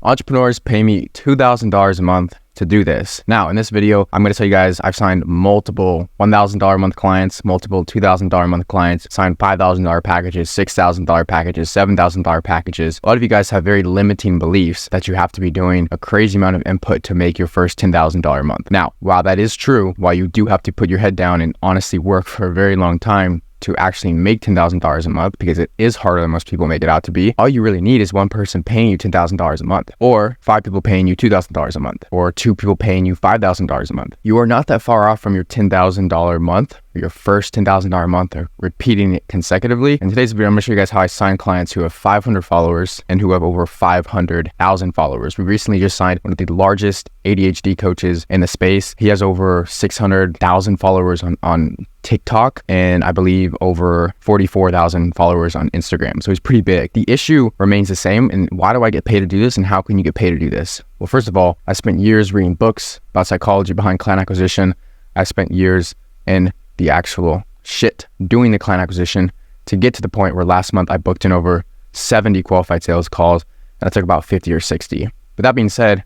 Entrepreneurs pay me $2,000 a month to do this. Now, in this video, I'm going to tell you guys I've signed multiple $1,000 a month clients, multiple $2,000 a month clients, signed $5,000 packages, $6,000 packages, $7,000 packages. A lot of you guys have very limiting beliefs that you have to be doing a crazy amount of input to make your first $10,000 a month. Now, while that is true, while you do have to put your head down and honestly work for a very long time to actually make $10,000 a month, because it is harder than most people make it out to be, all you really need is one person paying you $10,000 a month, or 5 people paying you $2,000 a month, or 2 people paying you $5,000 a month. You are not that far off from your $10,000 a month, or your first $10,000 a month, or repeating it consecutively. In today's video, I'm gonna show you guys how I sign clients who have 500 followers and who have over 500,000 followers. We recently just signed one of the largest ADHD coaches in the space. He has over 600,000 followers on TikTok, and I believe over 44,000 followers on Instagram. So he's pretty big. The issue remains the same. And why do I get paid to do this? And how can you get paid to do this? Well, first of all, I spent years reading books about psychology behind client acquisition. I spent years in the actual shit doing the client acquisition to get to the point where last month I booked in over 70 qualified sales calls, and I took about 50 or 60. But that being said,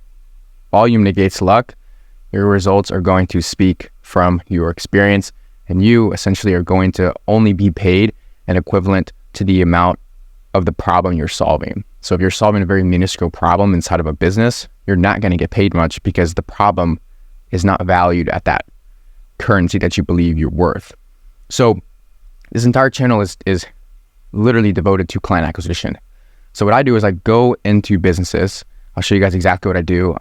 volume negates luck. Your results are going to speak from your experience, and you essentially are going to only be paid an equivalent to the amount of the problem you're solving. So if you're solving a very minuscule problem inside of a business, you're not going to get paid much because the problem is not valued at that currency that you believe you're worth. So this entire channel is literally devoted to client acquisition. So what I do is I go into businesses. I'll show you guys exactly what I do.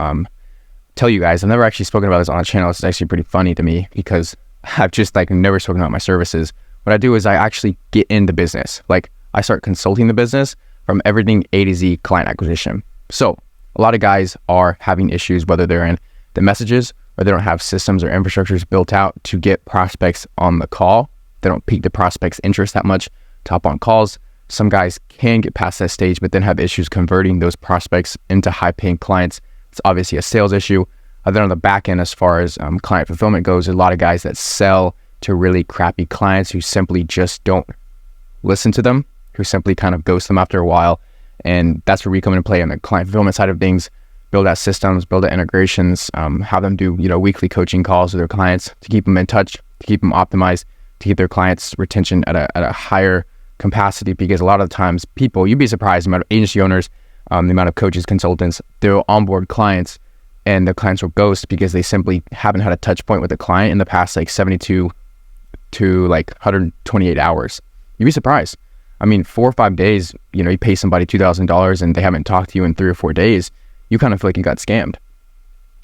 Tell you guys, I've never actually spoken about this on a channel. It's actually pretty funny to me because I've just never spoken about my services. What I do is I actually get in the business. I start consulting the business from everything A to Z client acquisition. So a lot of guys are having issues, whether they're in the messages or they don't have systems or infrastructures built out to get prospects on the call. They don't pique the prospect's interest that much to hop on calls. Some guys can get past that stage, but then have issues converting those prospects into high-paying clients. It's obviously a sales issue. Then on the back end, as far as client fulfillment goes, there's a lot of guys that sell to really crappy clients who simply just don't listen to them, who simply kind of ghost them after a while. And that's where we come into play on the client fulfillment side of things, build out systems, build out integrations, have them do weekly coaching calls with their clients to keep them in touch, to keep them optimized, to keep their clients' retention at a higher capacity. Because a lot of the times people, you'd be surprised the amount of agency owners, the amount of coaches, consultants, they'll onboard clients and the clients will ghost because they simply haven't had a touch point with the client in the past 72 to 128 hours. You'd be surprised. 4 or 5 days, you pay somebody $2,000 and they haven't talked to you in 3 or 4 days, you kind of feel like you got scammed.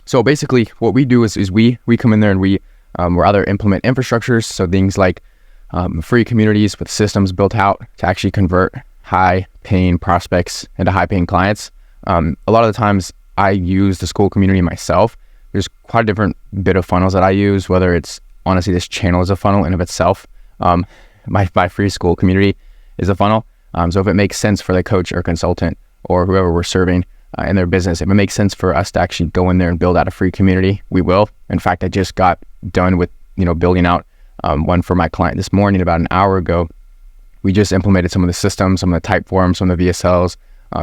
So basically what we do is we come in there and we either implement infrastructures, so things like free communities with systems built out to actually convert high paying prospects into high paying clients. A lot of the times I use the school community myself. There's quite a different bit of funnels that I use, whether it's honestly this channel is a funnel in of itself. My free school community is a funnel. So if it makes sense for the coach or consultant or whoever we're serving in their business, if it makes sense for us to actually go in there and build out a free community, we will. In fact, I just got done with building out one for my client this morning about an hour ago. We just implemented some of the systems, some of the type forms, some of the VSLs,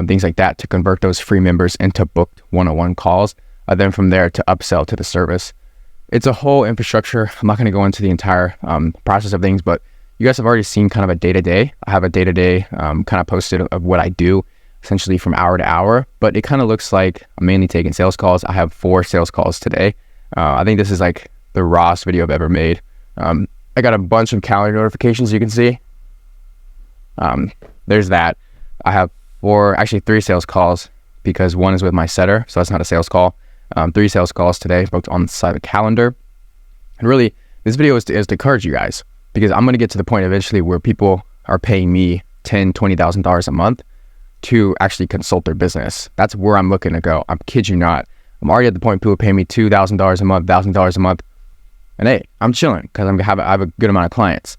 things like that to convert those free members into booked one-on-one calls. Then from there to upsell to the service. It's a whole infrastructure. I'm not going to go into the entire process of things, but you guys have already seen kind of a day-to-day. I have a day-to-day kind of posted of what I do essentially from hour to hour, but it kind of looks like I'm mainly taking sales calls. I have 4 sales calls today. I think this is the rawest video I've ever made. I got a bunch of calendar notifications you can see. There's that. I have 3 sales calls because one is with my setter, so that's not a sales call. 3 sales calls today booked on the side of the calendar. And really, this video is to encourage you guys, because I'm going to get to the point eventually where people are paying me $10,000, $20,000 a month to actually consult their business. That's where I'm looking to go. I kid you not. I'm already at the point people pay me $2,000 a month, $1,000 a month. And hey, I'm chilling because I have a good amount of clients.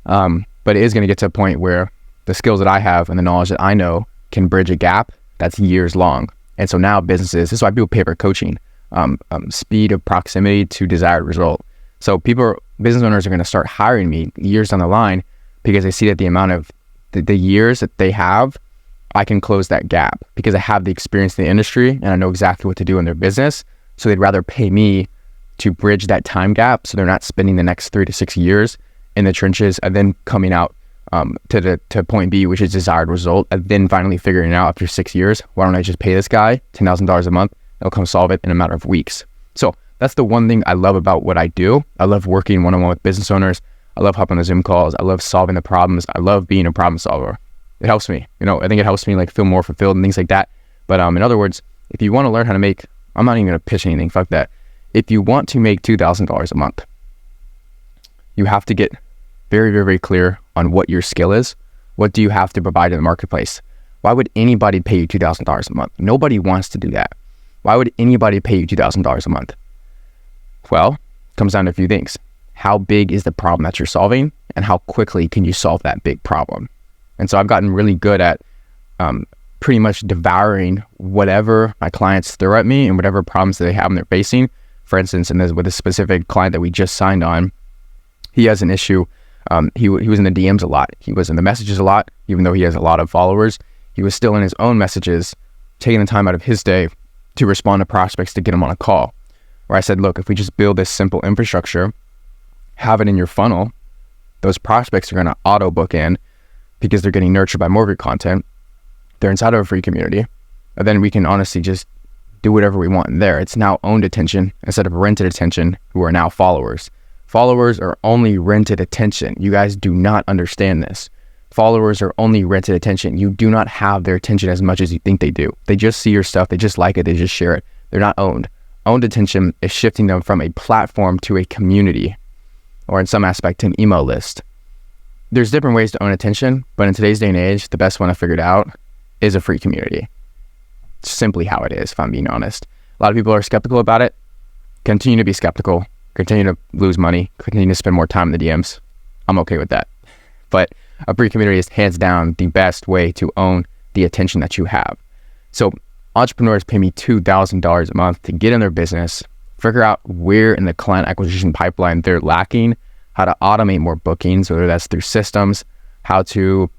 But it is going to get to a point where the skills that I have and the knowledge that I know can bridge a gap that's years long. And so now businesses, this is why people pay for coaching, speed of proximity to desired result. So business owners are going to start hiring me years down the line because they see that the amount of the years that they have I can close that gap because I have the experience in the industry and I know exactly what to do in their business. So they'd rather pay me to bridge that time gap so they're not spending the next 3 to 6 years in the trenches and then coming out to point B, which is desired result, and then finally figuring it out after 6 years. Why don't I just pay this guy $10,000 a month? They'll come solve it in a matter of weeks. So that's the one thing I love about what I do. I love working one-on-one with business owners. I love hopping on Zoom calls. I love solving the problems. I love being a problem solver. It helps me, I think it helps me like feel more fulfilled and things like that. But in other words, if you want to learn how to make, I'm not even going to pitch anything, fuck that. If you want to make $2,000 a month, you have to get very, very, very clear on what your skill is. What do you have to provide in the marketplace? Why would anybody pay you $2,000 a month? Nobody wants to do that. Why would anybody pay you $2,000 a month? Well, it comes down to a few things. How big is the problem that you're solving, and how quickly can you solve that big problem? And so I've gotten really good at pretty much devouring whatever my clients throw at me and whatever problems that they have and they're facing. For instance, with a specific client that we just signed on, he has an issue. He was in the DMs a lot. He was in the messages a lot, even though he has a lot of followers. He was still in his own messages, taking the time out of his day to respond to prospects to get them on a call. Where I said, look, if we just build this simple infrastructure, have it in your funnel, those prospects are going to auto book in because they're getting nurtured by more of your content. They're inside of a free community. And then we can honestly just do whatever we want in there. It's now owned attention instead of rented attention, who are now followers. Followers are only rented attention. You guys do not understand this. Followers are only rented attention. You do not have their attention as much as you think they do. They just see your stuff. They just like it. They just share it. They're not owned. Owned attention is shifting them from a platform to a community, or in some aspect to an email list. There's different ways to own attention, but in today's day and age, the best one I figured out is a free community. It's simply how it is, if I'm being honest. A lot of people are skeptical about it. Continue to be skeptical. Continue to lose money. Continue to spend more time in the DMs. I'm okay with that. But a free community is hands down the best way to own the attention that you have. So entrepreneurs pay me $2,000 a month to get in their business, figure out where in the client acquisition pipeline they're lacking, how to automate more bookings, whether that's through systems, how to,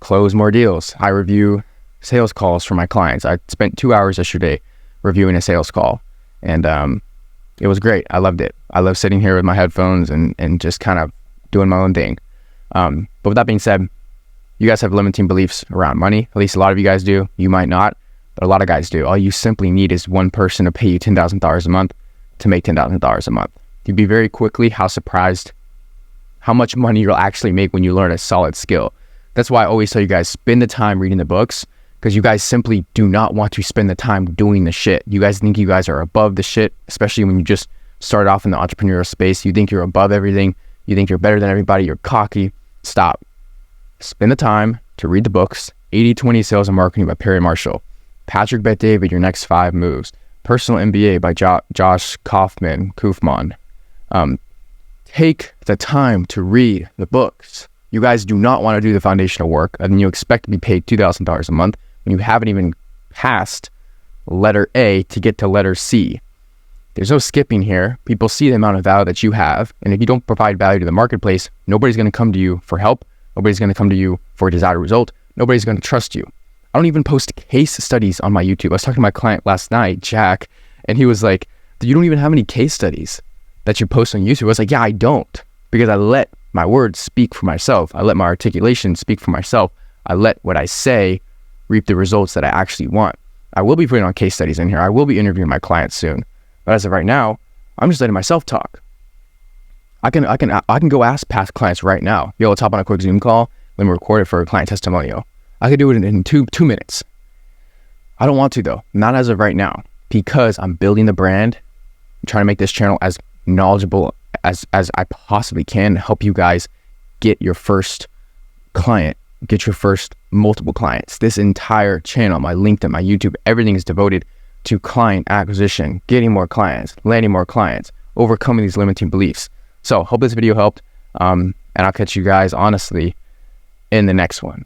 close more deals. I review sales calls for my clients. I spent 2 hours yesterday reviewing a sales call, and it was great. I loved it. I love sitting here with my headphones and just kind of doing my own thing. But with that being said, you guys have limiting beliefs around money. At least a lot of you guys do. You might not, but a lot of guys do. All you simply need is one person to pay you $10,000 a month to make $10,000 a month. You'd be very quickly surprised how much money you'll actually make when you learn a solid skill. That's why I always tell you guys, spend the time reading the books, because you guys simply do not want to spend the time doing the shit. You guys think you guys are above the shit, especially when you just start off in the entrepreneurial space. You think you're above everything. You think you're better than everybody. You're cocky. Stop. Spend the time to read the books. 80/20 Sales and Marketing by Perry Marshall. Patrick Bet-David, Your Next 5 Moves. Personal MBA by Josh Kaufman. Take the time to read the books. You guys do not want to do the foundational work, and you expect to be paid $2,000 a month when you haven't even passed letter A to get to letter C. There's no skipping here. People see the amount of value that you have, and if you don't provide value to the marketplace, nobody's going to come to you for help. Nobody's going to come to you for a desired result. Nobody's going to trust you. I don't even post case studies on my YouTube. I was talking to my client last night, Jack, and he was like, you don't even have any case studies that you post on YouTube. I was like, yeah, I don't, because I let my words speak for myself. I let my articulation speak for myself. I let what I say reap the results that I actually want. I will be putting on case studies in here. I will be interviewing my clients soon. But as of right now, I'm just letting myself talk. I can go ask past clients right now, yo, let's hop on a quick Zoom call. Let me record it for a client testimonial. I could do it in two minutes. I don't want to though, not as of right now, because I'm building the brand. I'm trying to make this channel as knowledgeable as I possibly can, help you guys get your first client, get your first multiple clients. This entire channel, my LinkedIn, my YouTube, everything is devoted to client acquisition, getting more clients, landing more clients, overcoming these limiting beliefs. So hope this video helped, and I'll catch you guys honestly in the next one.